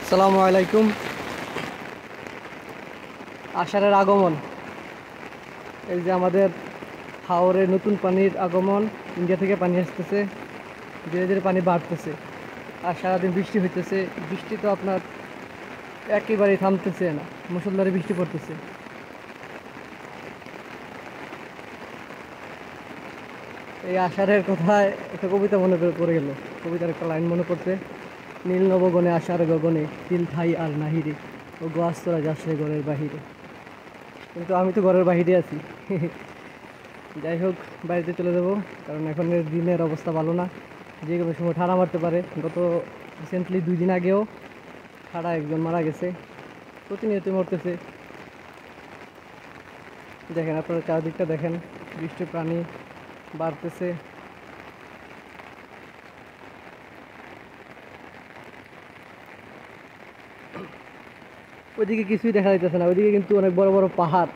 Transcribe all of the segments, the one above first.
আসসালামু আলাইকুম। আষাঢ়ের আগমন, এই যে আমাদের হাওরে নতুন পানির আগমন, ইন্ডিয়া থেকে পানি আসতেছে, ধীরে ধীরে পানি বাড়তেছে আর সারাদিন বৃষ্টি হইতেছে। বৃষ্টি তো আপনার একেবারেই থামতেছে না, মুষলধারে বৃষ্টি পড়তেছে। এই আষাঢ়ের কথায় একটা কবিতা মনে পড়ে গেল, কবিতার একটা লাইন মনে পড়ছে, নীল নবগণে আষাঢ় গগনে তিল ঠাই আর নাহিরে, ও গোয়াস তোরা যাস রে ঘরের বাহিরে। কিন্তু আমি তো ঘরের বাহিরে আছি। যাই হোক, বাড়িতে চলে যাবো, কারণ এখন দিনের অবস্থা ভালো না, যে কোনো সময় ঠাড়া মারতে পারে। গত রিসেন্টলি 2 দিন আগেও ঠাড়া একজন মারা গেছে, প্রতিনিয়ত মরতেছে। দেখেন, আপনারা চারদিকটা দেখেন, বৃষ্টির পানি বাড়তেছে। ওইদিকে কিছুই দেখা যাইতেছে না, ওইদিকে কিন্তু অনেক বড় বড় পাহাড়,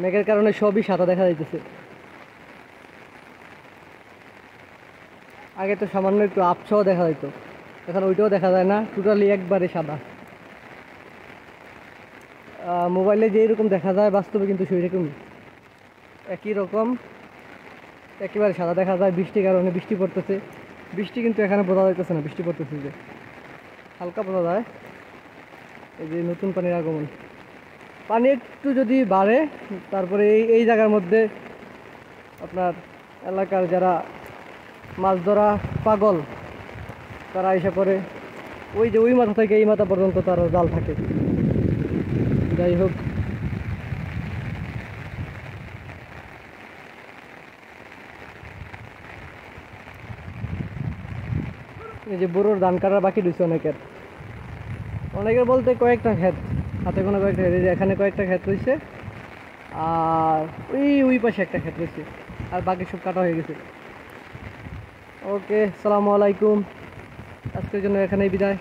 মেঘের কারণে সবই সাদা দেখা যাইতেছে। আগে তো সামান্য একটু আবছাও দেখা যাইতো, এখন ওইটাও দেখা যায় না, টোটালি একবারে সাদা। মোবাইলে যেই রকম দেখা যায়, বাস্তবে কিন্তু সেই রকমই, একই রকম, একেবারে সাদা দেখা যায়। বৃষ্টির কারণে বৃষ্টি পড়তেছে, বৃষ্টি কিন্তু এখানে বোঝা যাইতেছে না বৃষ্টি পড়তেছে, যে হালকা বোঝা যায়। এই যে নতুন পানির আগমন, পানি একটু যদি বাড়ে, তারপরে এই এই জায়গার মধ্যে আপনার এলাকার যারা মাছ ধরা পাগল, তারা এসে পড়ে। ওই যে ওই মাথা থেকে এই মাথা পর্যন্ত তার জাল থাকে। যাই হোক, এই যে বোরোর ধান কাটার বাকি রয়েছে অনেকের, অনেকের বলতে কয়েকটা ক্ষেত, হাতে কোনো কয়েকটা ক্ষেত, এই যে এখানে কয়েকটা ক্ষেত রয়েছে, আর ওই ওই পাশে একটা ক্ষেত রয়েছে, আর বাকি সব কাটা হয়ে গেছে। ওকে, সালামু আলাইকুম, আজকের জন্য এখানেই বিদায়।